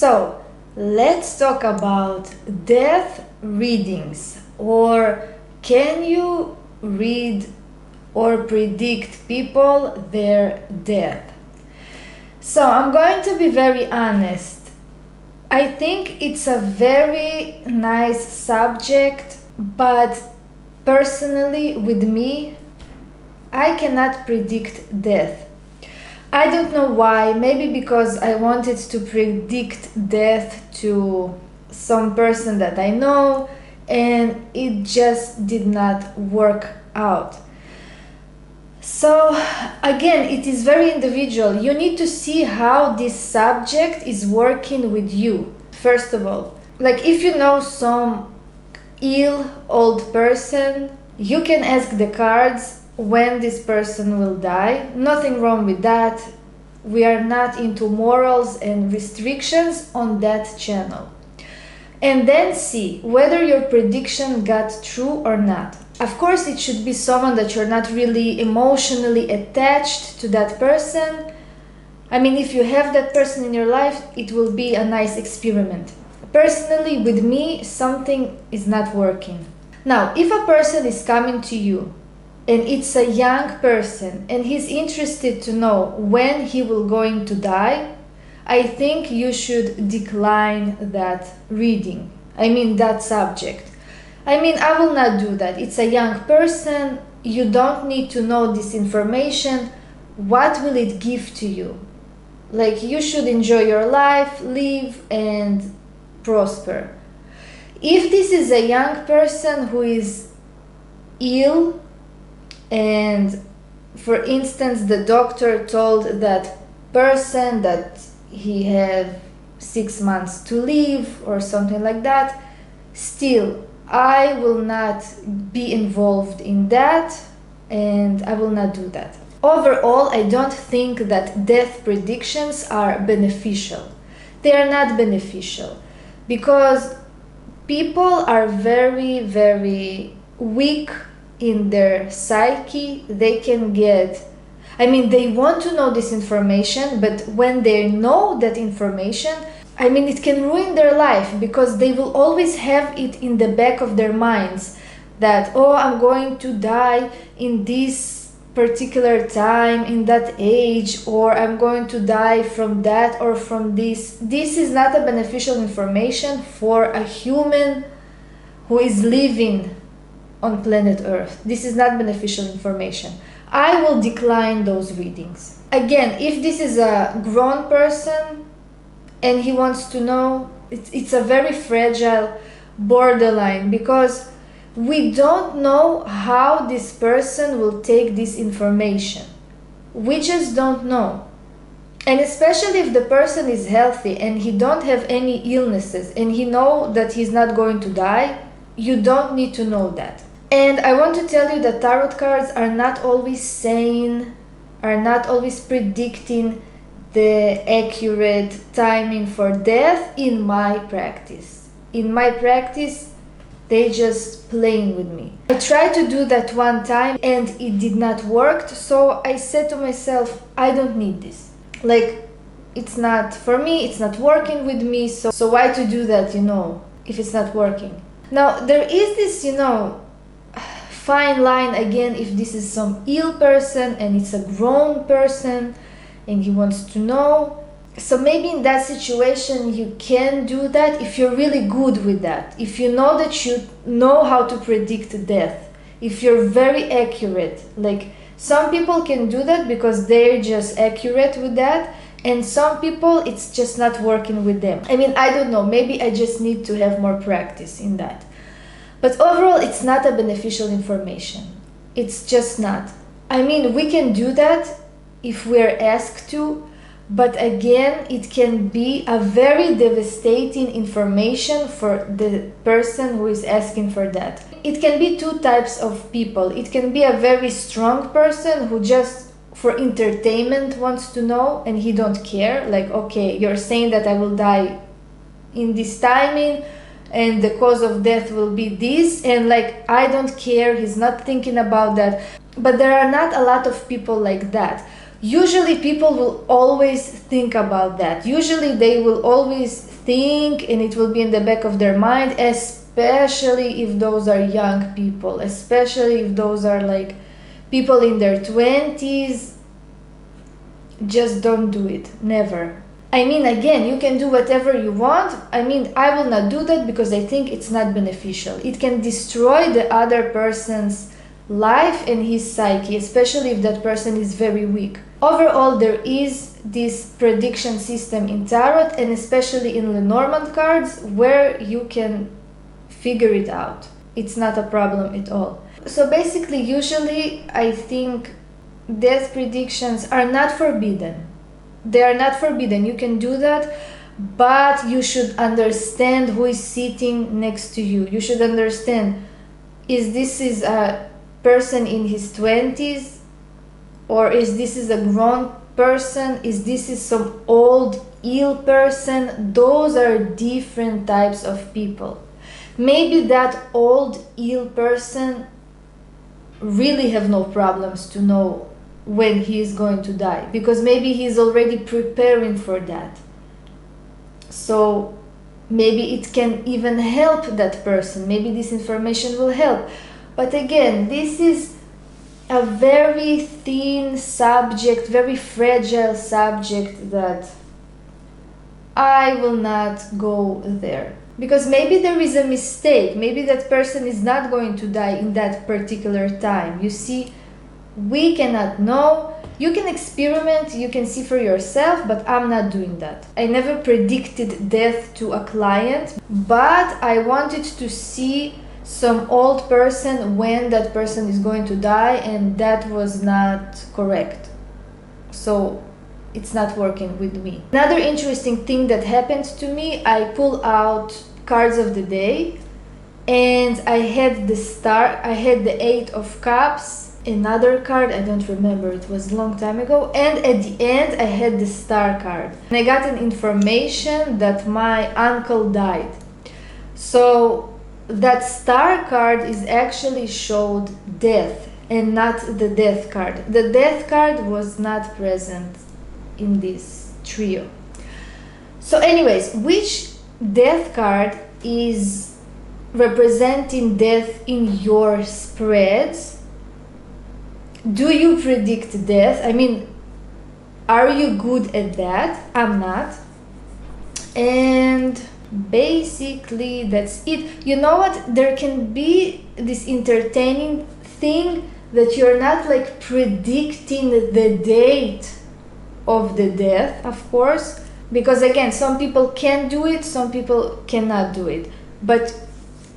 So let's talk about death readings, or can you read or predict people their death? So I'm going to be very honest. I think it's a very nice subject, but personally with me, I cannot predict death. I don't know why, maybe because I wanted to predict death to some person that I know and it just did not work out. So again, it is very individual. You need to see how this subject is working with you. First of all, like if you know some ill old person, you can ask the cards when this person will die. Nothing wrong with that. We are not into morals and restrictions on that channel. And then see whether your prediction got true or not. Of course, it should be someone that you're not really emotionally attached to that person. I mean, if you have that person in your life, it will be a nice experiment. Personally, with me, something is not working. Now, if a person is coming to you and it's a young person and he's interested to know when he will going to die, I think you should decline that reading. I mean, that subject. I mean, I will not do that. It's a young person. You don't need to know this information. What will it give to you? Like, you should enjoy your life, live and prosper. If this is a young person who is ill, and for instance the doctor told that person that he had 6 months to live or something like that, still I will not be involved in that and I will not do that. Overall, I don't think that death predictions are beneficial. They are not beneficial because people are very, very weak in their psyche. They can get, I mean, they want to know this information, but when they know that information, I mean, it can ruin their life because they will always have it in the back of their minds that, oh, I'm going to die in this particular time, in that age, or I'm going to die from that or from this. This is not a beneficial information for a human who is living on planet Earth. This is not beneficial information. I will decline those readings. Again, if this is a grown person and he wants to know, it's a very fragile borderline because we don't know how this person will take this information. We just don't know. And especially if the person is healthy and he don't have any illnesses and he know that he's not going to die, you don't need to know that. And I want to tell you that tarot cards are not always saying, are not always predicting the accurate timing for death in my practice. In my practice, they just playing with me. I tried to do that one time and it did not work, so I said to myself, I don't need this. Like, it's not, for me, it's not working with me, so why to do that, if it's not working? Now, there is this, fine line again, if this is some ill person and it's a grown person and he wants to know. So maybe in that situation you can do that if you're really good with that. If you know that you know how to predict death. If you're very accurate. Like, some people can do that because they're just accurate with that. And some people, it's just not working with them. I mean, I don't know. Maybe I just need to have more practice in that. But overall, it's not a beneficial information. It's just not. I mean, we can do that if we're asked to. But again, it can be a very devastating information for the person who is asking for that. It can be two types of people. It can be a very strong person who just for entertainment wants to know and he don't care. Like, okay, you're saying that I will die in this timing and the cause of death will be this, and like, I don't care, he's not thinking about that. But there are not a lot of people like that. Usually people will always think about that. Usually they will always think, and it will be in the back of their mind, especially if those are young people, especially if those are like people in their 20s. Just don't do it. Never. I mean, again, you can do whatever you want. I mean, I will not do that because I think it's not beneficial. It can destroy the other person's life and his psyche, especially if that person is very weak. Overall, there is this prediction system in tarot, and especially in Lenormand cards, where you can figure it out. It's not a problem at all. So basically, usually, I think death predictions are not forbidden. They are not forbidden. You can do that, but you should understand who is sitting next to you. You should understand, is this a person in his 20s, or is this a grown person? Is this some old, ill person? Those are different types of people. Maybe that old, ill person really have no problems to know when he is going to die, because maybe he's already preparing for that. So maybe it can even help that person. Maybe this information will help. But again, this is a very thin subject, very fragile subject, that I will not go there. Because maybe there is a mistake. Maybe that person is not going to die in that particular time. You see, we cannot know. You can experiment, you can see for yourself, but I'm not doing that. I never predicted death to a client, but I wanted to see some old person when that person is going to die, and that was not correct. So it's not working with me. Another interesting thing that happened to me, I pull out cards of the day, and I had the star, I had the 8 of Cups, another card, I don't remember, it was a long time ago, and at the end I had the star card. And I got an information that my uncle died. So that star card is actually showed death and not the death card. The death card was not present in this trio. So anyways, which death card is representing death in your spreads? Do you predict death? I mean, are you good at that? I'm not. And basically that's it. You know what? There can be this entertaining thing that you're not like predicting the date of the death, of course, because again, some people can do it, some people cannot do it. But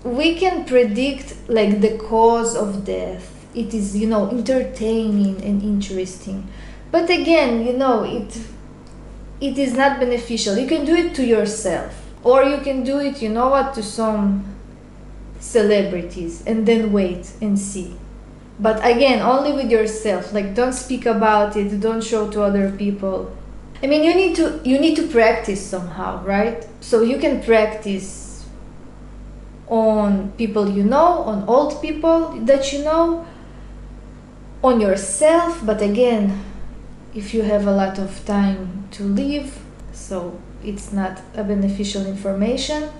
we can predict like the cause of death. It is, you know, entertaining and interesting. But again, you know, it is not beneficial. You can do it to yourself, or you can do it, you know what, to some celebrities, and then wait and see. But again, only with yourself. Like, don't speak about it, don't show to other people. I mean, you need to practice somehow, right? So you can practice on people you know, on old people that you know, on yourself. But again, if you have a lot of time to live, so it's not a beneficial information.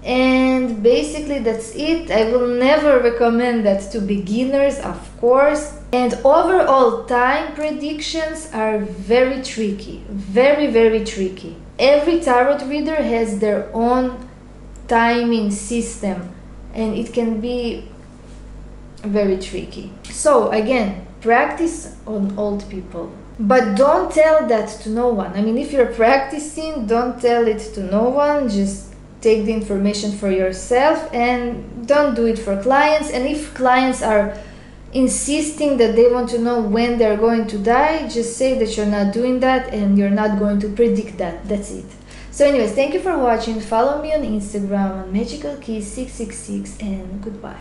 And basically that's it. I will never recommend that to beginners, of course. And overall, time predictions are very tricky, very, very tricky. Every tarot reader has their own timing system, and it can be very tricky. So again, practice on old people, but don't tell that to no one. I mean, if you're practicing, don't tell it to no one. Just take the information for yourself, and don't do it for clients. And if clients are insisting that they want to know when they're going to die, just say that you're not doing that and you're not going to predict that. That's it. So anyways, thank you for watching. Follow me on Instagram on magicalkeys666, and goodbye.